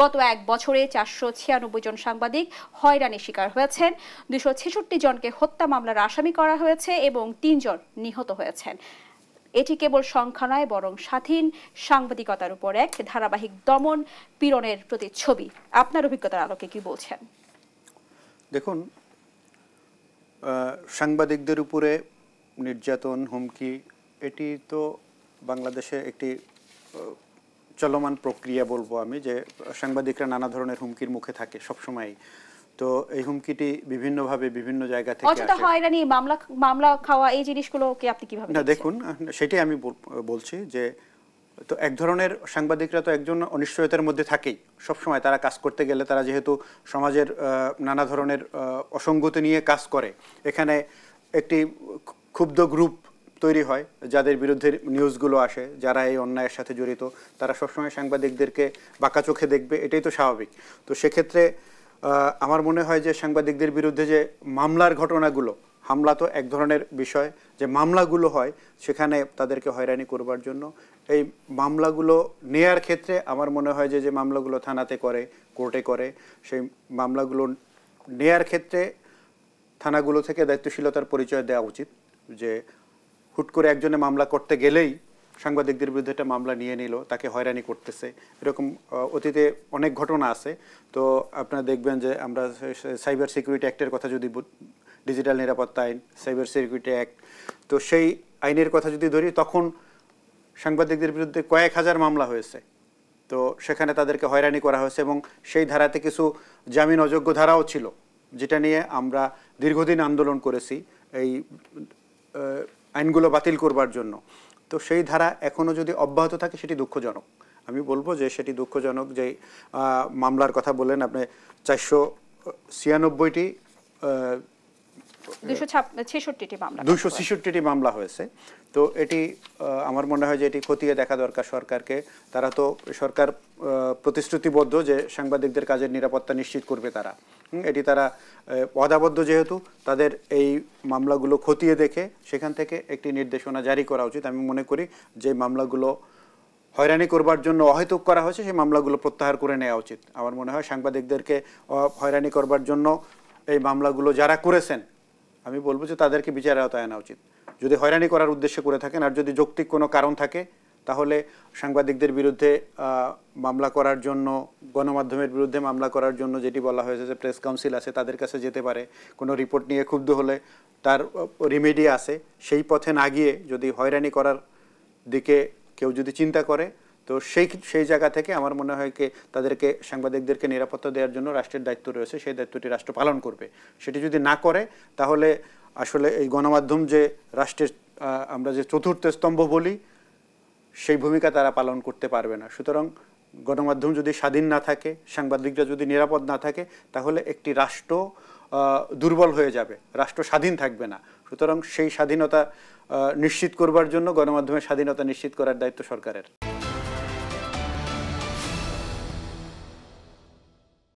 গত এক বছরে 496 জন সাংবাদিক হয়রানির শিকার হয়েছেন, 266 জনকে হত্যা মামলার আসামি করা হয়েছে এবং 3 জন নিহত হয়েছেন। এটি কেবল সংখ্যা নয়, বরং স্বাধীন সাংবাদিকতার উপর এক ধারাবাহিক দমন পীড়নের প্রতিচ্ছবি। আপনার অভিজ্ঞতার আলোকে কি বলছেন? দেখুন, সাংবাদিকদের উপরে নির্যাতন, হুমকি, এটি তো বাংলাদেশে একটি চলমান প্রক্রিয়া বলবো আমি, যে সাংবাদিকরা নানা ধরনের হুমকির মুখে থাকে সবসময়। তো এই হুমকিটি বিভিন্নভাবে বিভিন্ন জায়গা থেকে অযথা হয়রানি, মামলা খাওয়া, এই জিনিসগুলোকে আপনি কিভাবে না দেখুন, সেটাই আমি বলছি যে তো এক ধরনের সাংবাদিকরা তো একজন অনিশ্চয়তার মধ্যে থাকেই সবসময়। তারা কাজ করতে গেলে তারা যেহেতু সমাজের নানা ধরনের অসঙ্গতি নিয়ে কাজ করে, এখানে একটি ক্ষুব্ধ গ্রুপ তৈরি হয় যাদের বিরুদ্ধে নিউজগুলো আসে, যারা এই অন্যায়ের সাথে জড়িত, তারা সবসময় সাংবাদিকদেরকে বাঁকা চোখে দেখবে, এটাই তো স্বাভাবিক। তো সেক্ষেত্রে আমার মনে হয় যে সাংবাদিকদের বিরুদ্ধে যে মামলার ঘটনাগুলো, হামলা তো এক ধরনের বিষয়, যে মামলাগুলো হয় সেখানে তাদেরকে হয়রানি করবার জন্য এই মামলাগুলো নেয়ার ক্ষেত্রে আমার মনে হয় যে মামলাগুলো থানাতে করে, কোর্টে করে, সেই মামলাগুলো নেয়ার ক্ষেত্রে থানাগুলো থেকে দায়িত্বশীলতার পরিচয় দেওয়া উচিত। যে হুট করে একজনে মামলা করতে গেলেই সাংবাদিকদের বিরুদ্ধে একটা মামলা নিয়ে নিল, তাকে হয়রানি করতেছে, এরকম অতীতে অনেক ঘটনা আছে। তো আপনারা দেখবেন যে আমরা সাইবার সিকিউরিটি অ্যাক্টের কথা যদি, ডিজিটাল নিরাপত্তা আইন, সাইবার সিকিউরিটি অ্যাক্ট, তো সেই আইনের কথা যদি ধরি, তখন সাংবাদিকদের বিরুদ্ধে কয়েক হাজার মামলা হয়েছে। তো সেখানে তাদেরকে হয়রানি করা হয়েছে এবং সেই ধারাতে কিছু জামিন অযোগ্য ধারাও ছিল, যেটা নিয়ে আমরা দীর্ঘদিন আন্দোলন করেছি এই আইনগুলো বাতিল করবার জন্য। তো সেই ধারা এখনও যদি অব্যাহত থাকে সেটি দুঃখজনক। আমি বলবো যে সেটি দুঃখজনক। যে মামলার কথা বললেন আপনি, 496টি 266টি মামলা হয়েছে। তো এটি আমার মনে হয় যে এটি খতিয়ে দেখা দরকার সরকারকে। তারা তো, সরকার প্রতিশ্রুতিবদ্ধ যে সাংবাদিকদের কাজের নিরাপত্তা নিশ্চিত করবে তারা, এটি তারা ওয়াদাবদ্ধ, যেহেতু তাদের এই মামলাগুলো খতিয়ে দেখে সেখান থেকে একটি নির্দেশনা জারি করা উচিত। আমি মনে করি যে মামলাগুলো হয়রানি করবার জন্য অহেতুক করা হয়েছে, সেই মামলাগুলো প্রত্যাহার করে নেওয়া উচিত। আমার মনে হয় সাংবাদিকদেরকে হয়রানি করবার জন্য এই মামলাগুলো যারা করেছেন, আমি বলবো যে তাদেরকে বিচারের আওতায় আনা উচিত, যদি হয়রানি করার উদ্দেশ্যে করে থাকেন। আর যদি যৌক্তিক কোনো কারণ থাকে, তাহলে সাংবাদিকদের বিরুদ্ধে মামলা করার জন্য, গণমাধ্যমের বিরুদ্ধে মামলা করার জন্য যেটি বলা হয়েছে যে প্রেস কাউন্সিল আছে, তাদের কাছে যেতে পারে। কোনো রিপোর্ট নিয়ে ক্ষুব্ধ হলে তার রিমেডি আছে, সেই পথে না গিয়ে যদি হয়রানি করার দিকে কেউ যদি চিন্তা করে, তো সেই জায়গা থেকে আমার মনে হয় তাদেরকে, সাংবাদিকদেরকে নিরাপত্তা দেওয়ার জন্য রাষ্ট্রের দায়িত্ব রয়েছে, সেই দায়িত্বটি রাষ্ট্র পালন করবে। সেটি যদি না করে, তাহলে আসলে এই গণমাধ্যম যে রাষ্ট্রের আমরা যে চতুর্থ স্তম্ভ বলি, সেই ভূমিকা তারা পালন করতে পারবে না। সুতরাং গণমাধ্যম যদি স্বাধীন না থাকে, সাংবাদিকরা যদি নিরাপদ না থাকে, তাহলে একটি রাষ্ট্র দুর্বল হয়ে যাবে, রাষ্ট্র স্বাধীন থাকবে না। সুতরাং সেই স্বাধীনতা নিশ্চিত করবার জন্য গণমাধ্যমের স্বাধীনতা নিশ্চিত করার দায়িত্ব সরকারের।